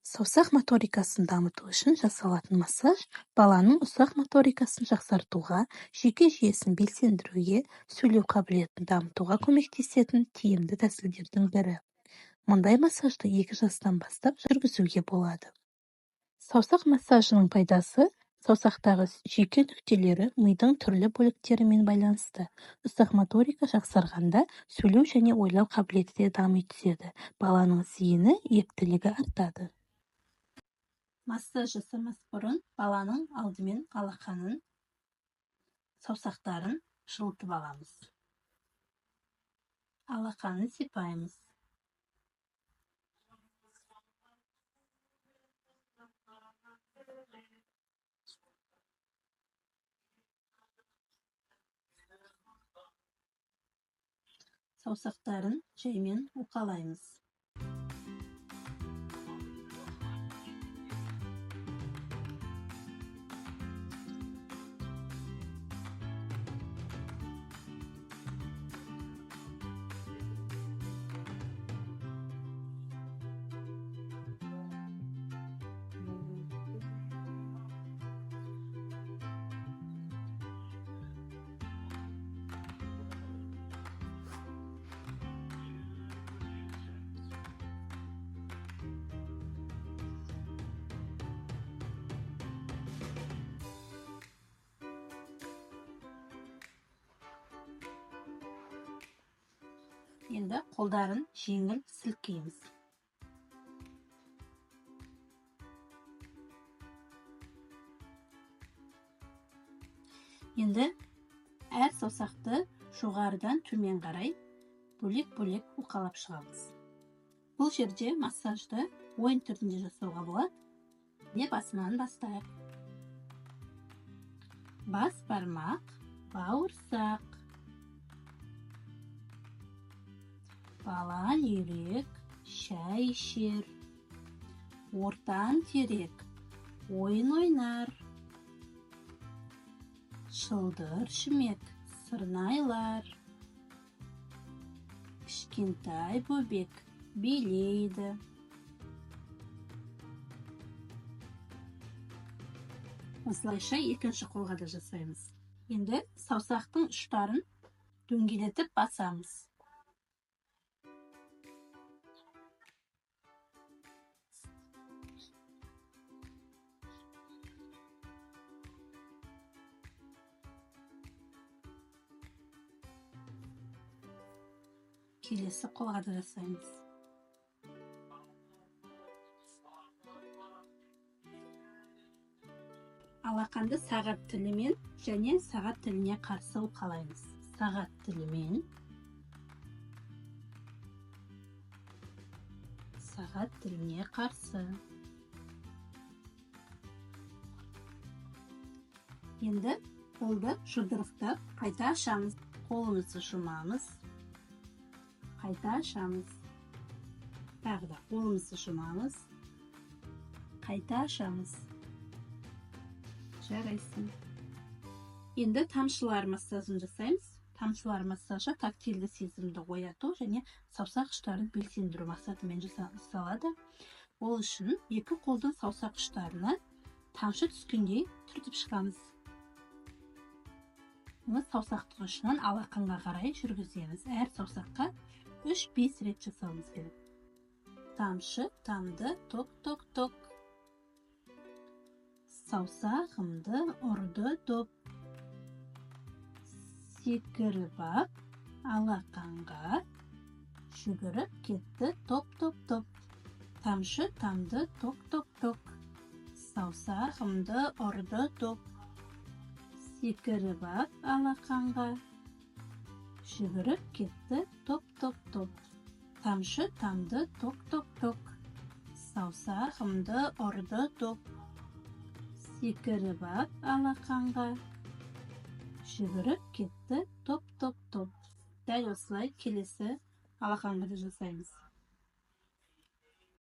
Саусақ моторикасын дамыту үшін жасалатын массаж баланың ұсақ моторикасын жақсартуға, жүйке жүйесін белсендіруге, сөйлеу қабілетін дамытуға көмектесетін тиімді тәсілдердің бірі. Мұндай массажды 2 жастан бастап жүргізуге болады. Саусақ массажының пайдасы саусақтағы жүйке нүктелері мидың түрлі бөліктерімен байланысты. Ұсақ моторика жақсарғанда сөйлеу және ойлау қабілеті де дами түседі. Баланың зейіні, ептілігі артады. Массаж жасамас бұрын баланың алдымен алақанын, саусақтарын жылытып аламыз. Алақанын сипаймыз. Саусақтарын жаймен уқалаймыз. Енді қолдарын жеңіл сілкейміз. Енді әр саусақты жоғарыдан төмен қарай бөлек-бөлек уқалап шығамыз. Бұл жерде массажды ойын түрінде жасауға болады. Не басынан бастайық. Бас бармақ, бауырсақ, бала үйрек, шай ішер, ортан терек, ойын ойнар, шылдыр шүмек, сырнайлар, кішкентай бөбек билейді. Осылайша екінші қолға да жасаймыз. Енді саусақтың ұштарын дөңгелетіп басамыз. Келесі қолға да жасаймыз. Алақанды сағат тілімен және сағат тіліне қарсы уқалаймыз. Сағат тілімен, сағат тіліне қарсы. Енді қолды жұдырықтап қайта ашамыз. Қолымызды жұмамыз. Қайта ашамыз. Тағы да қолымызды жұмамыз. Қайта ашамыз. Жарайсын. Енді тамшылар массажын жасаймыз. Тамшылар массажы тактильді сезімді ояту және саусақ ұштарын белсендіру мақсатымен жасалады. Ол үшін екі қолдың саусақ ұштарына тамшы түскендей түртіп шығамыз. Саусақтың ұшынан алақанға қарай жүргіземіз. Әр саусаққа 3-5 рет жасауымыз керек. Тамшы, тамды, ток-ток-ток. Саусағымды ұрды доп. Секіріп ап, алақанға жүгіріп кетті топ-топ-топ. Тамшы, тамды, ток-ток-ток. Саусағымды ұрды доп. Секіріп ап, алақанға жүгіріп кетті топ-топ-топ. Тамшы, тамды, ток-ток-ток. Саусағымды ұрды доп. Секіріп ап, алақанға жүгіріп кетті топ-топ-топ. Дәл осылай келесі алақанға да жасаймыз.